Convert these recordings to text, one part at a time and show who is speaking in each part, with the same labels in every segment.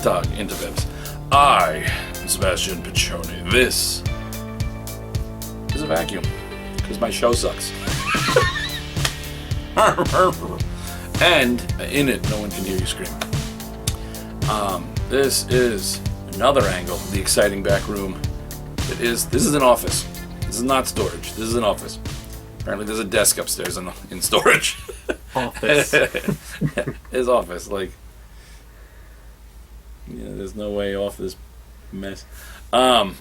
Speaker 1: talk interwebs. I am Sebastian Piccioni. This is a vacuum because my show sucks. And in it, no one can hear you scream. This is another angle, the exciting back room. This is an office. This is not storage. This is an office. Apparently, there's a desk upstairs in storage.
Speaker 2: Office.
Speaker 1: His office, like, there's no way off this mess. And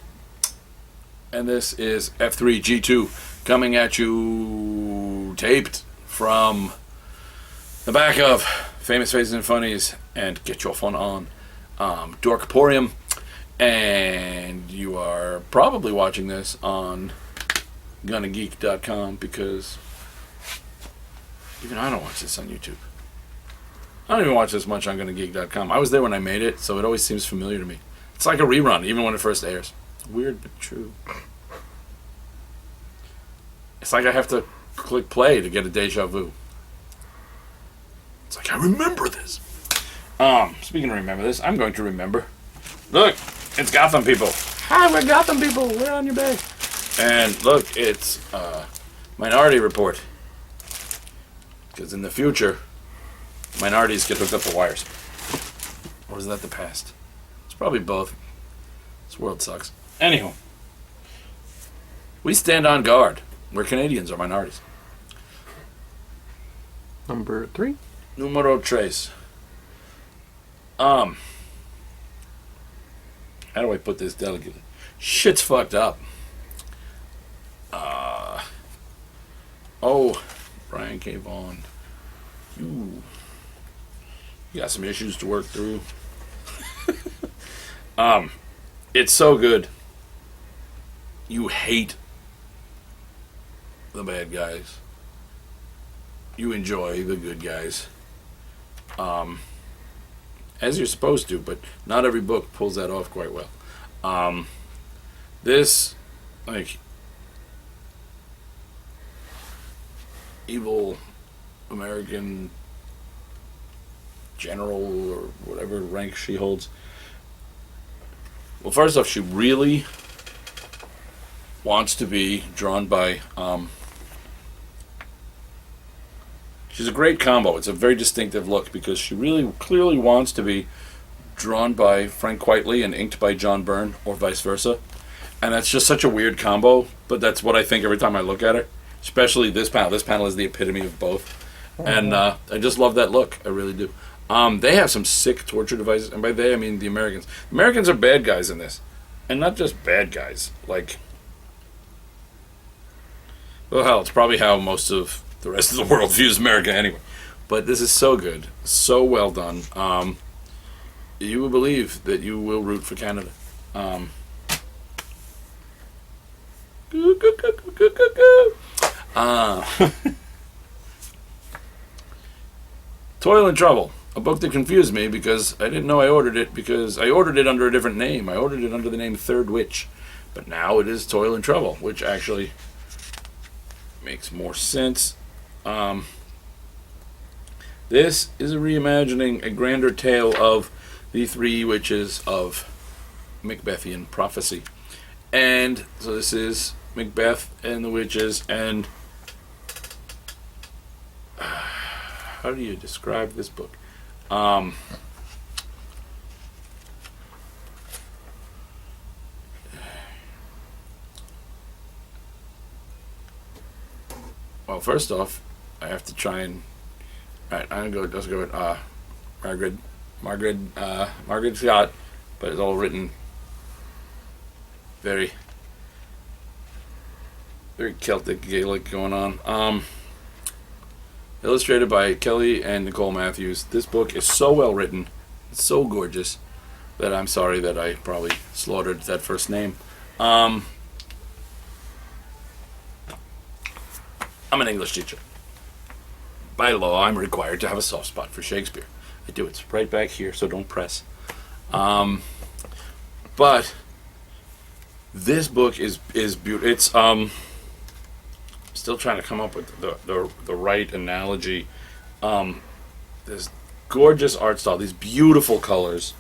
Speaker 1: this is F3G2 coming at you, taped from the back of Famous Faces and Funnies and Get Your Fun On, Dorkporium, and you are probably watching this on GonnaGeek.com because even I don't watch this on YouTube. I don't even watch this much on GonnaGeek.com. I was there when I made it, so it always seems familiar to me. It's like a rerun, even when it first airs. Weird, but true. It's like I have to click play to get a deja vu. It's like, I remember this. Speaking of remember this, I'm going to remember. Look, it's Gotham people. Hi, we're Gotham people. We're on your back. And look, it's Minority Report. Because in the future, minorities get hooked up to wires. Or is that the past? It's probably both. This world sucks. Anywho, we stand on guard where Canadians are minorities.
Speaker 2: Number 3.
Speaker 1: Numero tres. How do I put this delicately? Shit's fucked up. Brian K. Vaughan. You got some issues to work through. It's so good. You hate the bad guys. You enjoy the good guys. As you're supposed to, but not every book pulls that off quite well. This, like, evil American general or whatever rank she holds. Well, first off, she really wants to be drawn by, she's a great combo. It's a very distinctive look because she really clearly wants to be drawn by Frank Whiteley and inked by John Byrne or vice versa. And that's just such a weird combo, but that's what I think every time I look at it. Especially this panel. This panel is the epitome of both. And I just love that look. I really do. They have some sick torture devices. And by they, I mean the Americans. Americans are bad guys in this. And not just bad guys. Like, well, hell, it's probably how most of the rest of the world views America anyway. But this is so good. So well done. You will believe that you will root for Canada. Toil and Trouble, a book that confused me because I didn't know I ordered it because I ordered it under a different name. I ordered it under the name Third Witch, but now it is Toil and Trouble, which actually makes more sense. This is a reimagining, a grander tale of the three witches of Macbethian prophecy. And so this is Macbeth and the witches, and how do you describe this book? Well, first off, I have to try and. Alright, let's go with Margaret Scott, but it's all written very, very Celtic, Gaelic going on. Illustrated by Kelly and Nicole Matthews. This book is so well written, so gorgeous, that I'm sorry that I probably slaughtered that first name. I'm an English teacher. By law, I'm required to have a soft spot for Shakespeare. I do. It's right back here, so don't press. But this book is beautiful. It's still trying to come up with the right analogy. This gorgeous art style, these beautiful colors,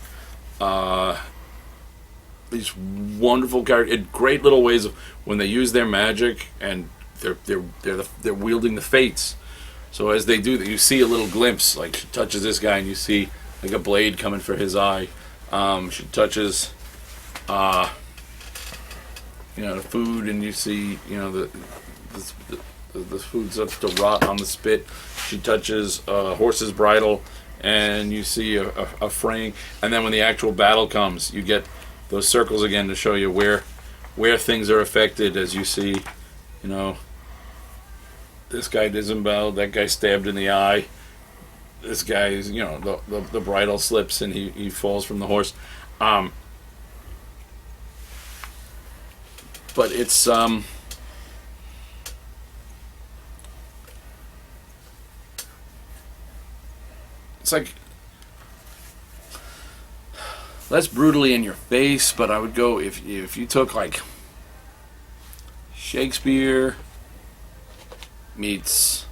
Speaker 1: These wonderful characters, great little ways of when they use their magic, and they're wielding the fates. So as they do that, you see a little glimpse. Like she touches this guy, and you see like a blade coming for his eye. She touches, the food, and you see, the food starts to rot on the spit. She touches a horse's bridle, and you see a fraying. And then when the actual battle comes, you get those circles again to show you where things are affected. As you see, this guy disemboweled, that guy stabbed in the eye. This guy is, the bridle slips and he falls from the horse. But it's like less brutally in your face, but I would go if you took like Shakespeare meets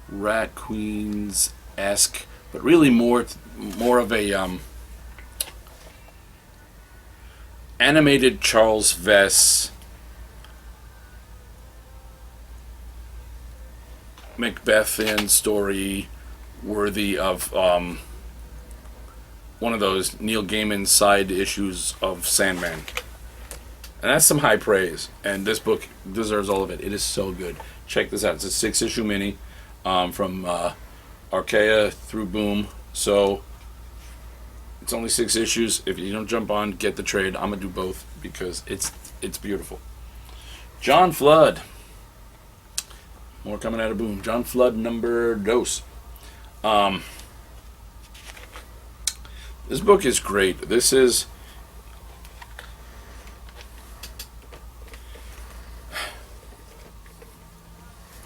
Speaker 1: Rat Queens-esque, but really more of a animated Charles Vess Macbethian story worthy of one of those Neil Gaiman side issues of Sandman. And that's some high praise. And this book deserves all of it. It is so good. Check this out. It's a 6-issue mini from Archaea through Boom. So it's only 6 issues. If you don't jump on, get the trade. I'm going to do both because it's beautiful. John Flood. More coming out of Boom. John Flood number dos. This book is great. This is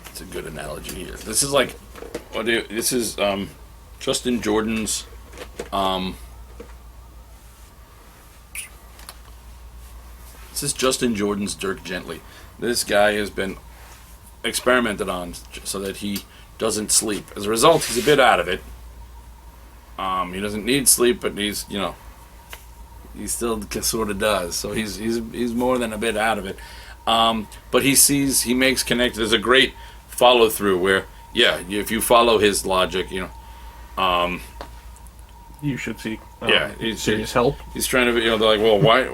Speaker 1: it's a good analogy here. This is like this is Justin Jordan's this is Justin Jordan's Dirk Gently. This guy has been experimented on so that he doesn't sleep. As a result, he's a bit out of it. He doesn't need sleep, but he still sort of does. So he's more than a bit out of it. But he makes connect. There's a great follow through where, if you follow his logic,
Speaker 2: you should seek
Speaker 1: he's
Speaker 2: serious help.
Speaker 1: He's trying to, they're like, well, why,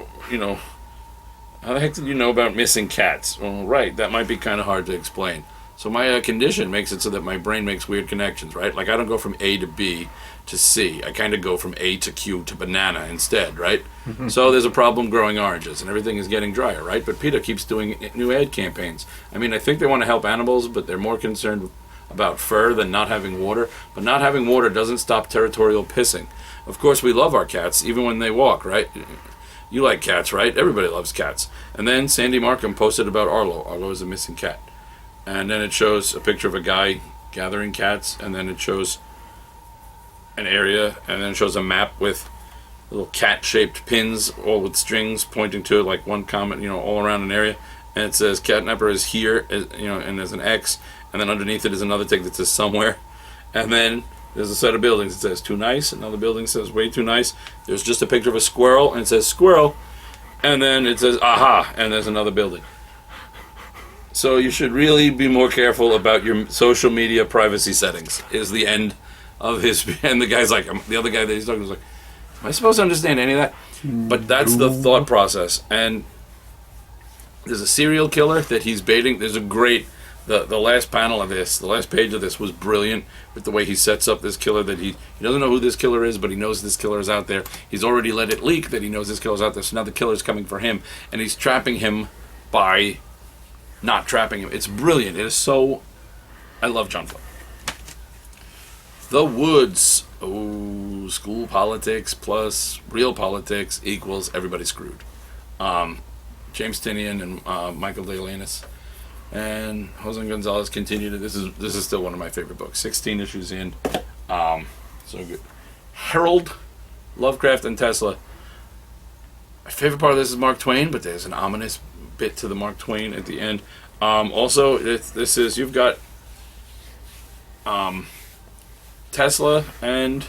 Speaker 1: how the heck did you know about missing cats? Well, right, that might be kind of hard to explain. So my condition makes it so that my brain makes weird connections, right? Like I don't go from A to B to C. I kind of go from A to Q to banana instead, right? Mm-hmm. So there's a problem growing oranges and everything is getting drier, right? But PETA keeps doing new ad campaigns. I mean, I think they want to help animals, but they're more concerned about fur than not having water. But not having water doesn't stop territorial pissing. Of course, we love our cats, even when they walk, right? You like cats, right? Everybody loves cats. And then Sandy Markham posted about Arlo. Arlo is a missing cat. And then it shows a picture of a guy gathering cats, and then it shows an area, and then it shows a map with little cat-shaped pins, all with strings pointing to it, like one comment, all around an area. And it says Catnapper is here, and there's an X, and then underneath it is another tick that says somewhere. And then there's a set of buildings that says too nice, another building says way too nice. There's just a picture of a squirrel, and it says squirrel, and then it says aha, and there's another building. So you should really be more careful about your social media privacy settings, is the end of his... And the guy's like... The other guy that he's talking to is like, am I supposed to understand any of that? But that's the thought process. And there's a serial killer that he's baiting. There's a great... The last panel of this, the last page of this was brilliant with the way he sets up this killer that he doesn't know who this killer is, but he knows this killer is out there. He's already let it leak that he knows this killer's out there, so now the killer's coming for him. And he's trapping him by... not trapping him. It's brilliant. It is so... I love John Flood. The Woods. Oh, school politics plus real politics equals everybody screwed. James Tinian and Michael DeLanis and Jose Gonzalez continue to... This is still one of my favorite books. 16 issues in. So good. Harold, Lovecraft, and Tesla. My favorite part of this is Mark Twain, but there's an ominous bit to the Mark Twain at the end. Also, this is... You've got... Tesla and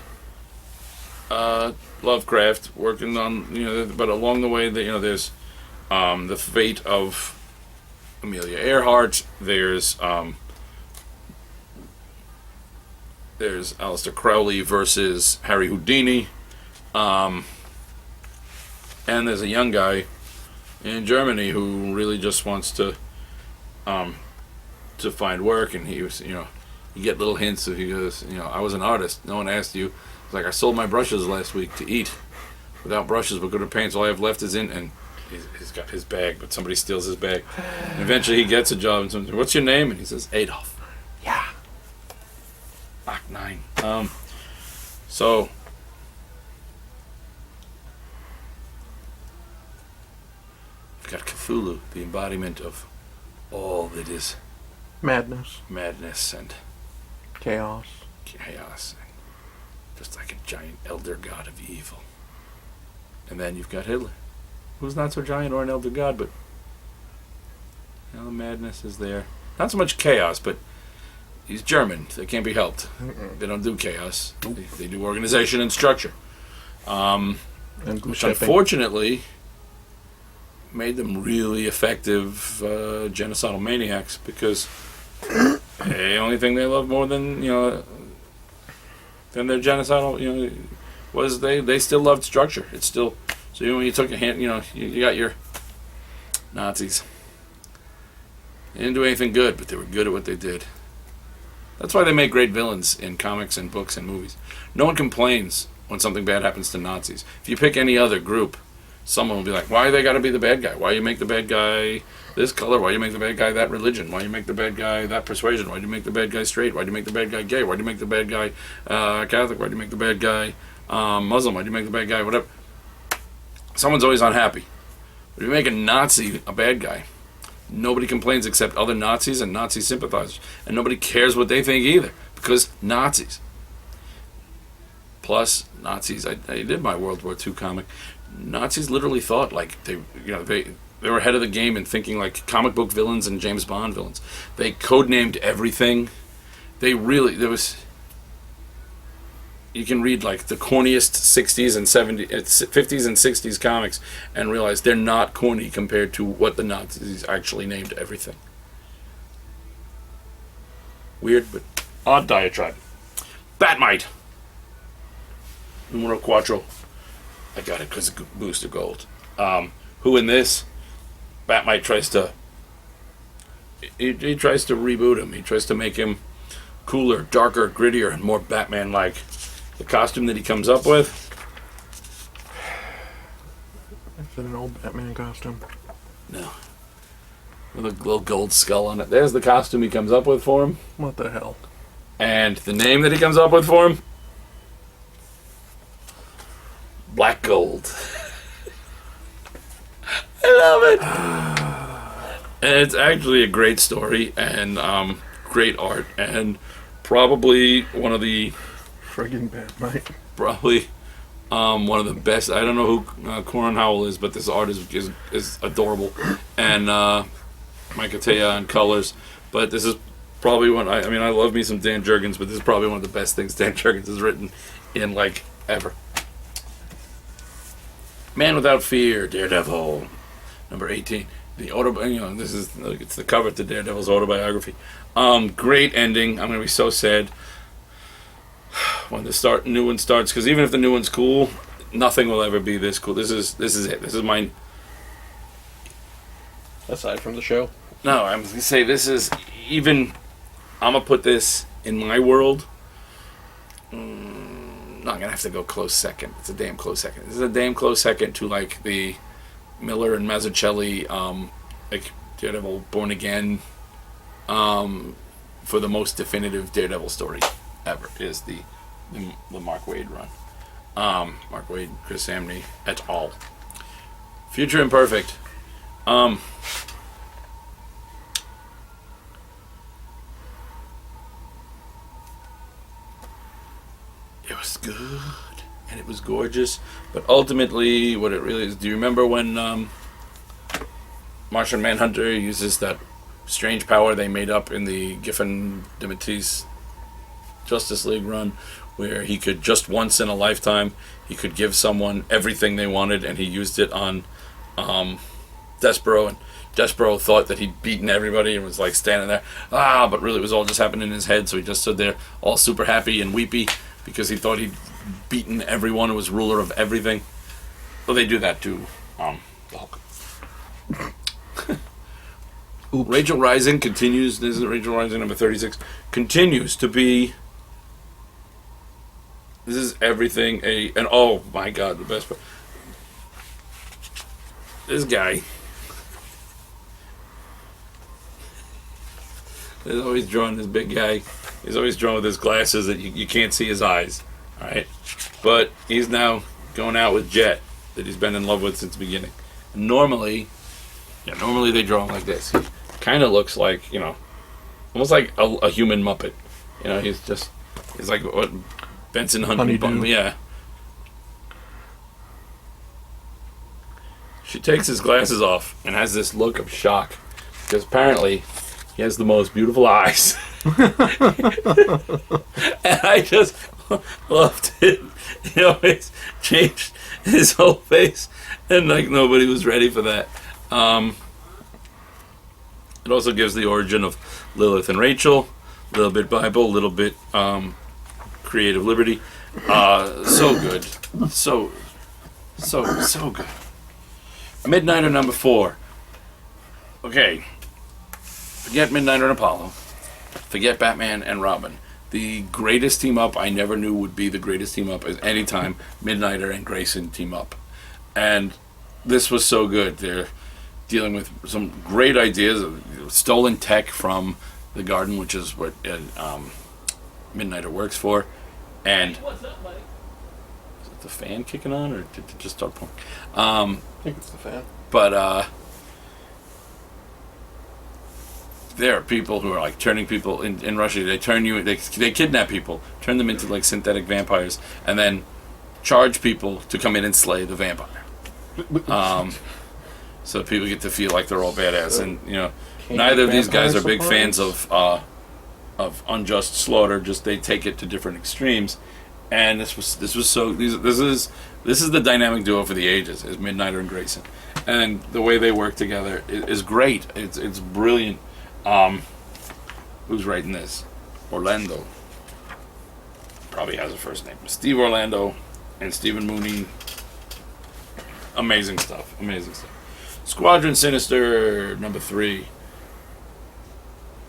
Speaker 1: Lovecraft working on, but along the way, there's the fate of Amelia Earhart. There's Aleister Crowley versus Harry Houdini, and there's a young guy in Germany who really just wants to find work, and he was, you get little hints of, he goes, I was an artist. No one asked you. It's like, I sold my brushes last week to eat. Without brushes, but good at paints, all I have left is in, and he's got his bag, but somebody steals his bag. And eventually he gets a job, and someone says, what's your name? And he says, Adolf. Yeah. Mach 9. So, we've got Cthulhu, the embodiment of all that is
Speaker 2: Madness.
Speaker 1: and
Speaker 2: Chaos.
Speaker 1: chaos, and just like a giant elder god of evil. And then you've got Hitler, who's not so giant or an elder god, but the madness is there. Not so much chaos, but he's German. They can't be helped. They don't do chaos. They do organization and structure.
Speaker 2: And
Speaker 1: Which
Speaker 2: shipping.
Speaker 1: unfortunately made them really effective genocidal maniacs, because the only thing they loved more than their genocidal was they still loved structure. It's still, so when you took a hand, you got your Nazis. They didn't do anything good, but they were good at what they did. That's why they make great villains in comics and books and movies. No one complains when something bad happens to Nazis. If you pick any other group, someone will be like, why they gotta be the bad guy? Why you make the bad guy this color? Why you make the bad guy that religion? Why you make the bad guy that persuasion? Why do you make the bad guy straight? Why do you make the bad guy gay? Why do you make the bad guy Catholic? Why do you make the bad guy Muslim? Why do you make the bad guy whatever? Someone's always unhappy. But if you make a Nazi a bad guy, nobody complains except other Nazis and Nazi sympathizers. And nobody cares what they think either, because Nazis. Plus, Nazis, I did my World War II comic. Nazis literally thought like they were ahead of the game in thinking like comic book villains and James Bond villains. They codenamed everything. You can read like the corniest 60s and 70s, 50s and 60s comics and realize they're not corny compared to what the Nazis actually named everything. Weird, but odd diatribe. Batmite. Numero cuatro. I got it because of Booster Gold. Who in this, Batmite tries to... He tries to reboot him. He tries to make him cooler, darker, grittier, and more Batman-like. The costume that he comes up with...
Speaker 2: Is it an old Batman costume?
Speaker 1: No. With a little gold skull on it. There's the costume he comes up with for him.
Speaker 2: What the hell?
Speaker 1: And the name that he comes up with for him? Black Gold. I love it. And it's actually a great story and great art, and probably one of the
Speaker 2: Friggin' Batmite.
Speaker 1: one of the best. I don't know who Corin Howell is, but this art is adorable, and Mike Atea on colors. But this is probably one. I mean, I love me some Dan Jurgens, but this is probably one of the best things Dan Jurgens has written in like ever. Man Without Fear, Daredevil, number 18. The it's the cover to Daredevil's autobiography. Great ending. I'm gonna be so sad when the new one starts, because even if the new one's cool, nothing will ever be this cool. This is it. This is mine.
Speaker 2: Aside from the show.
Speaker 1: No, I'm gonna say this is even. I'm gonna put this in my world. No, I'm gonna have to go close second. It's a damn close second. This is a damn close second to like the Miller and Mazzucchelli, like Daredevil Born Again, for the most definitive Daredevil story ever is the Mark Waid run. Mark Waid, Chris Samney, et al. Future Imperfect. It was good and it was gorgeous, but ultimately, what it really is. Do you remember when Martian Manhunter uses that strange power they made up in the Giffen de Matisse Justice League run where he could, just once in a lifetime, he could give someone everything they wanted, and he used it on Despero, and Despero thought that he'd beaten everybody and was like standing there, but really it was all just happening in his head, so he just stood there all super happy and weepy because he thought he'd beaten everyone and was ruler of everything. Well, they do that to the Hulk. Rachel Rising continues, this is Rachel Rising number 36, continues to be, this is everything, and oh my god, the best part. This guy is always drawing, this big guy. He's always drawn with his glasses that you can't see his eyes. Alright? But he's now going out with Jet, that he's been in love with since the beginning. And normally they draw him like this. He kind of looks like, almost like a human Muppet. He's like what Benson Honeydew. Yeah. She takes his glasses off and has this look of shock because apparently he has the most beautiful eyes. And I just loved it. He always changed his whole face, and like nobody was ready for that. It also gives the origin of Lilith and Rachel, a little bit Bible, a little bit creative liberty. So good. So good. Midnighter number 4. Okay. Forget Midnighter and Apollo. Forget Batman and Robin. The greatest team up I never knew would be the greatest team up is anytime Midnighter and Grayson team up. And this was so good. They're dealing with some great ideas of stolen tech from the Garden, which is what Midnighter works for. And what's up, buddy? Is it the fan kicking on, or did it just start pouring?
Speaker 2: I think it's the fan.
Speaker 1: But there are people who are like turning people in Russia. They turn you. They kidnap people, turn them into like synthetic vampires, and then charge people to come in and slay the vampire. So people get to feel like they're all badass, and neither of these guys are big fans of unjust slaughter. Just they take it to different extremes, and this is the dynamic duo for the ages is Midnighter and Grayson, and the way they work together is great. It's brilliant. Who's writing this? Orlando. Probably has a first name. Steve Orlando and Stephen Mooney. Amazing stuff. Squadron Sinister number 3.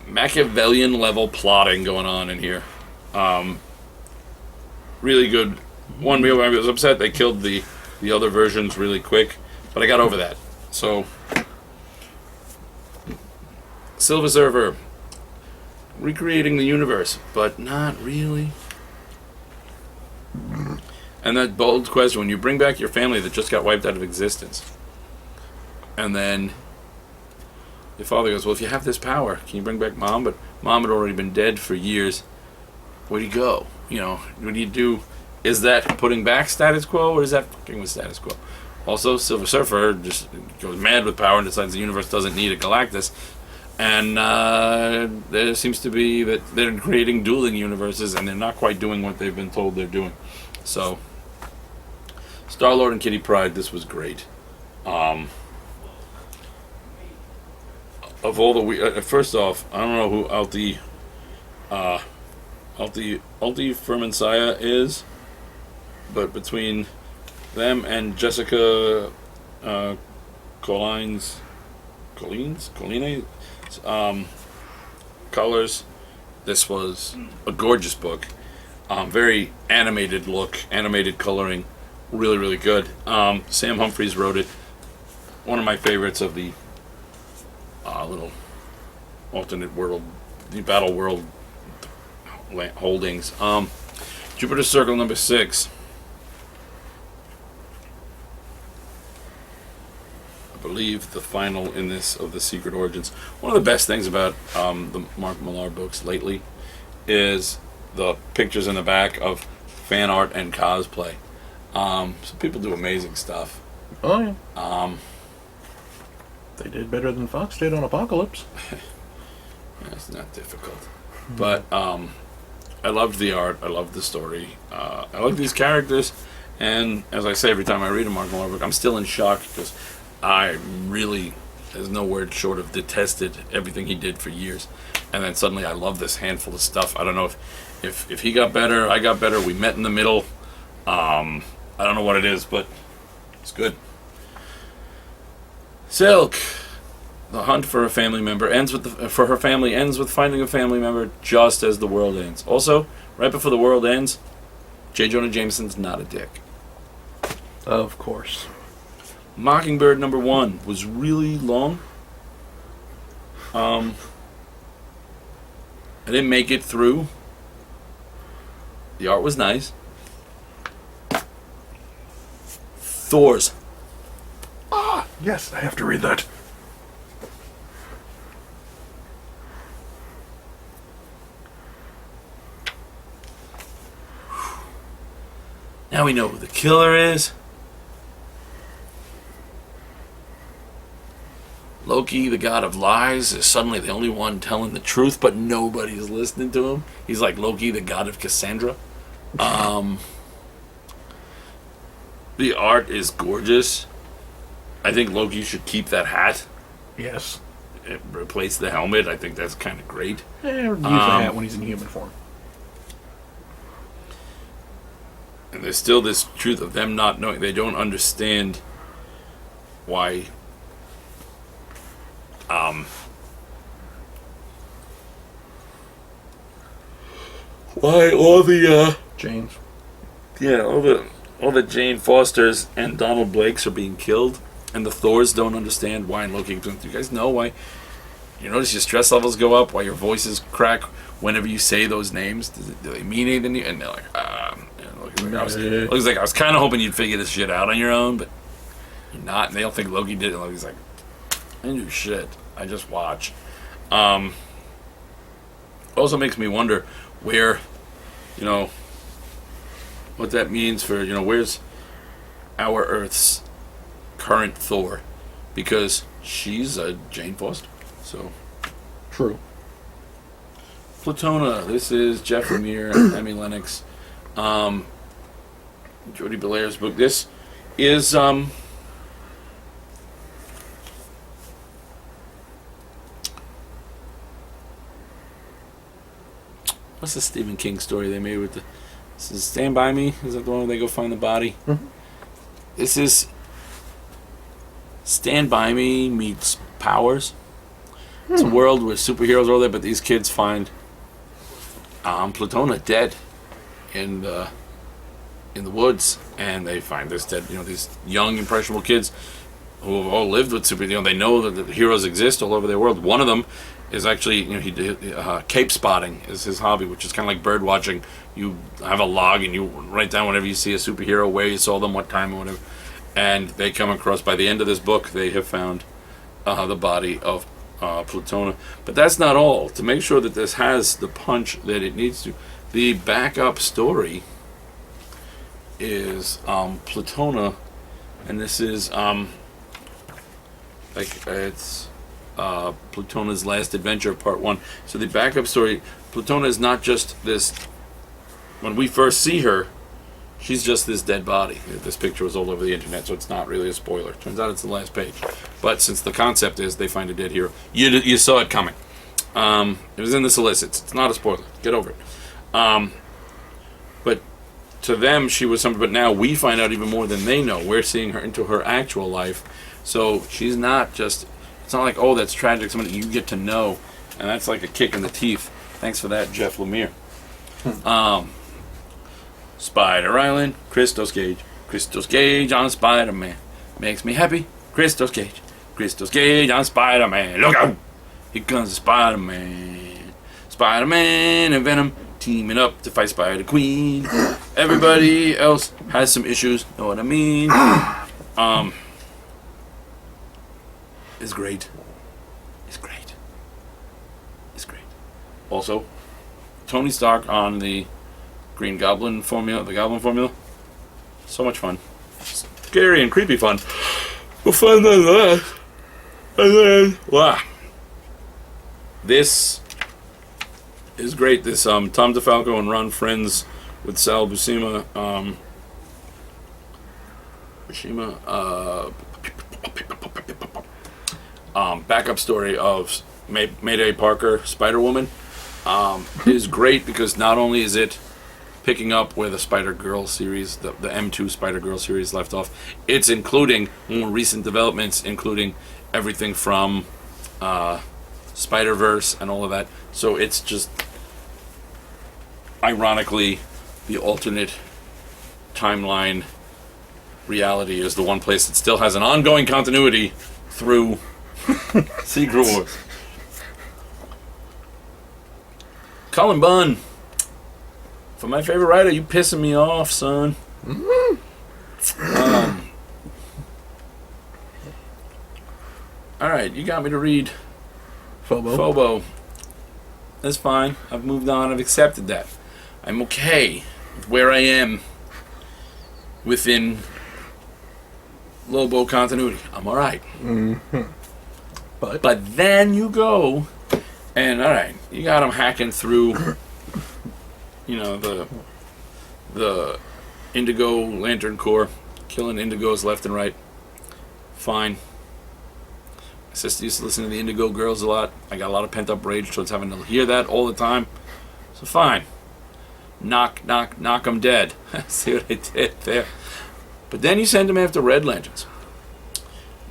Speaker 1: Machiavellian level plotting going on in here. Really good. One, I was upset they killed the other versions really quick, but I got over that. So, Silver Surfer, recreating the universe, but not really. And that bold question, when you bring back your family that just got wiped out of existence, and then your father goes, well, if you have this power, can you bring back Mom? But Mom had already been dead for years. Where do you go? What do you do? Is that putting back status quo, or is that fucking with status quo? Also, Silver Surfer just goes mad with power and decides the universe doesn't need a Galactus. And there seems to be that they're creating dueling universes, and they're not quite doing what they've been told they're doing. So, Star-Lord and Kitty Pryde, this was great. Of all the first off, I don't know who Alti Firmansaya is, but between them and Jessica Collines colors, this was a gorgeous book. Very animated look, animated coloring, really, really good. Sam Humphries wrote it. One of my favorites of the little alternate world, the Battle World holdings. Jupiter's Circle number 6. I believe the final in this of the Secret Origins. One of the best things about the Mark Millar books lately is the pictures in the back of fan art and cosplay. So people do amazing stuff.
Speaker 2: Oh yeah. They did better than Fox did on Apocalypse.
Speaker 1: It's not difficult. But I loved the art. I loved the story. I like these characters. And as I say every time I read a Mark Millar book, I'm still in shock because I really, there's no word short of detested everything he did for years. And then suddenly I love this handful of stuff. I don't know if he got better, I got better, we met in the middle. I don't know what it is, but it's good. Silk. The hunt for a family member for her family ends with finding a family member just as the world ends. Also, right before the world ends, J. Jonah Jameson's not a dick.
Speaker 2: Of course.
Speaker 1: Mockingbird #1 was really long. I didn't make it through. The art was nice. Thor's.
Speaker 2: Yes, I have to read that.
Speaker 1: Now we know who the killer is. Loki, the god of lies, is suddenly the only one telling the truth, but nobody's listening to him. He's like Loki, the god of Cassandra. The art is gorgeous. I think Loki should keep that hat.
Speaker 2: Yes.
Speaker 1: Replace the helmet. I think that's kind of great.
Speaker 2: Use the hat when he's in human form.
Speaker 1: And there's still this truth of them not knowing. They don't understand why all the
Speaker 2: James.
Speaker 1: yeah, all the Jane Fosters and Donald Blakes are being killed, and the Thors don't understand why. And Loki, do you guys know why? You notice your stress levels go up, why your voices crack whenever you say those names. Do they mean anything to you? And they're like, Loki's like, I was kind of hoping you'd figure this shit out on your own, but you're not. And they don't think Loki did it. And Loki's like, I didn't do shit. I just watch. Also makes me wonder where, what that means for, where's our Earth's current Thor? Because she's a Jane Foster. So,
Speaker 2: True.
Speaker 1: Platona. This is Jeff Lemire, Emmy Lennox, Jody Belair's book. This is what's the Stephen King story they made with the? This is Stand By Me. Is that the one where they go find the body?
Speaker 2: Mm-hmm.
Speaker 1: This is Stand By Me meets Powers. It's a world where superheroes are all there, but these kids find Platona dead in the woods, and they find this dead. These young impressionable kids who have all lived with superheroes. They know that the heroes exist all over their world. One of them is actually, he did cape spotting is his hobby, which is kind of like bird watching. You have a log and you write down whenever you see a superhero, where you saw them, what time, or whatever. And they come across, by the end of this book, they have found the body of Platona. But that's not all. To make sure that this has the punch that it needs to, the backup story is Platona, and this is it's Platona's Last Adventure, Part 1. So the backup story, Platona is not just this. When we first see her, she's just this dead body. This picture was all over the internet, so it's not really a spoiler. Turns out it's the last page. But since the concept is they find a dead hero, you saw it coming. It was in the solicits. It's not a spoiler. Get over it. But to them, she was something. But now we find out even more than they know. We're seeing her into her actual life. So she's not just. It's not like, oh, that's tragic. Somebody you get to know, and that's like a kick in the teeth. Thanks for that, Jeff Lemire. Spider Island, Christos Gage. Christos Gage on Spider-Man. Makes me happy. Christos Gage. Christos Gage on Spider-Man. Look out! Here comes the Spider-Man. Spider-Man and Venom teaming up to fight Spider-Queen. Everybody else has some issues. Know what I mean? It's great. It's great. It's great. Also, Tony Stark on the Green Goblin formula, the Goblin formula. So much fun. Scary and creepy fun. Well, fun nonetheless. And then, wow. This is great. This Tom DeFalco and Ron Friends with Sal Buscema. Backup story of Mayday Parker, Spider-Woman, is great because not only is it picking up where the Spider-Girl series, the M2 Spider-Girl series left off, it's including more recent developments, including everything from Spider-Verse and all of that. So it's just, ironically, the alternate timeline reality is the one place that still has an ongoing continuity through Secret Wars. Cullen Bunn, for my favorite writer, you pissing me off, son. Alright, you got me to read Phobo. That's fine. I've moved on. I've accepted that. I'm okay with where I am within Lobo continuity. I'm alright.
Speaker 2: Mm-hmm.
Speaker 1: But then you go and, alright, you got them hacking through, you know, the Indigo Lantern Corps, killing Indigos left and right. Fine. My sister used to listen to the Indigo Girls a lot. I got a lot of pent-up rage towards having to hear that all the time. So fine. Knock them dead. See what I did there? But then you send them after Red Lanterns.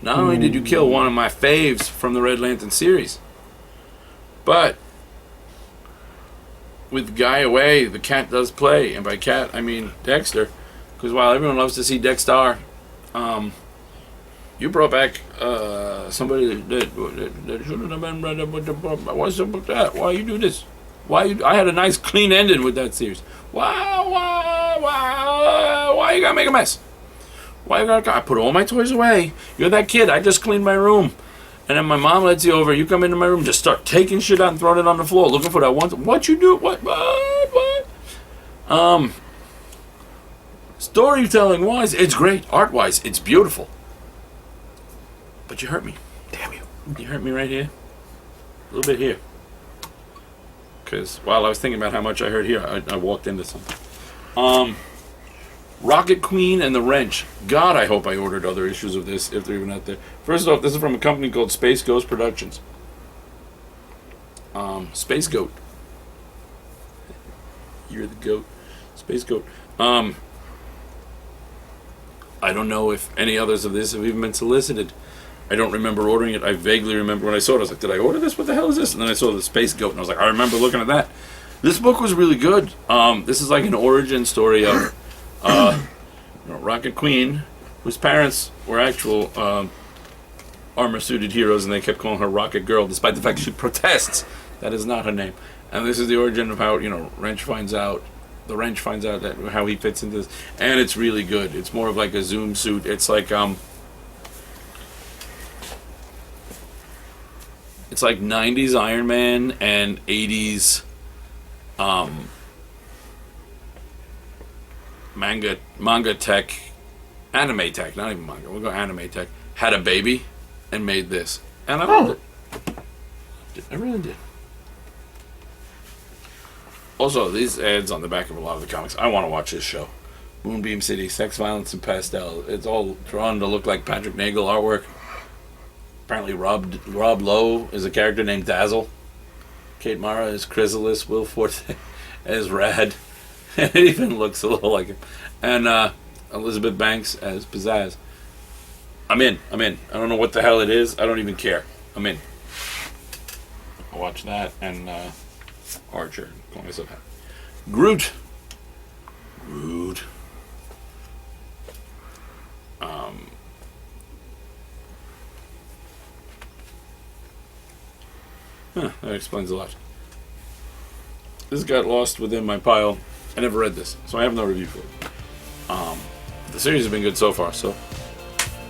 Speaker 1: Not only did you kill one of my faves from the Red Lantern series, but with Guy away, the cat does play. And by cat, I mean Dexter. Because while everyone loves to see Dexter, you brought back somebody that shouldn't have been. What's up with that? Why you do this? I had a nice clean ending with that series. Why you gotta make a mess? Why you gotta? I put all my toys away. You're that kid. I just cleaned my room, and then my mom lets you over. You come into my room, just start taking shit out and throwing it on the floor, looking for that one. What you do? What? Storytelling wise, it's great. Art wise, it's beautiful. But you hurt me.
Speaker 2: Damn you.
Speaker 1: You hurt me right here. A little bit here. Because while I was thinking about how much I heard here, I walked into something. Rocket Queen and the Wrench. God, I hope I ordered other issues of this, if they're even out there. First off, this is from a company called Space Ghost Productions. Space Goat. You're the goat. Space Goat. I don't know if any others of this have even been solicited. I don't remember ordering it. I vaguely remember when I saw it. I was like, did I order this? What the hell is this? And then I saw the Space Goat, and I was like, I remember looking at that. This book was really good. This is like an origin story of Rocket Queen, whose parents were actual armor-suited heroes, and they kept calling her Rocket Girl, despite the fact she protests that is not her name. And this is the origin of how, the Wrench finds out that how he fits into this, and it's really good. It's more of like a Zoom suit. It's like it's like 90s Iron Man and 80s manga tech, anime tech, not even manga, we'll go anime tech, had a baby and made this. And I loved it. I really did. Also, these ads on the back of a lot of the comics, I want to watch this show. Moonbeam City, Sex, Violence, and Pastel. It's all drawn to look like Patrick Nagel artwork. Apparently Rob Lowe is a character named Dazzle. Kate Mara is Chrysalis. Will Forte as Rad. It even looks a little like him. And Elizabeth Banks as Pizzazz. I'm in. I don't know what the hell it is. I don't even care. I'm in. I'll watch that and Archer. Call myself that. Groot. That explains a lot. This got lost within my pile. I never read this, so I have no review for it. The series has been good so far, so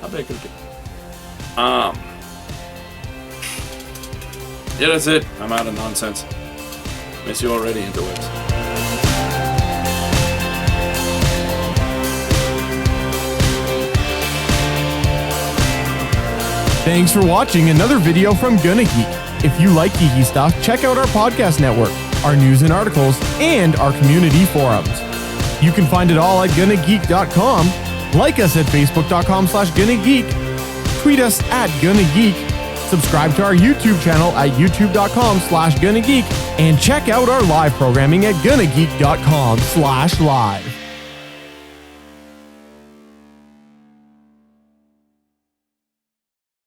Speaker 1: I'll bet it could be. Yeah, that's it. I'm out of nonsense. Miss you already, interwebs.
Speaker 3: Thanks for watching another video from Gonna Geek. If you like geeky stuff, check out our podcast network. our news and articles, and our community forums. You can find it all at GonnaGeek.com, like us at Facebook.com/GonnaGeek, tweet us at GonnaGeek, subscribe to our YouTube channel at YouTube.com/GonnaGeek, and check out our live programming at GonnaGeek.com/live.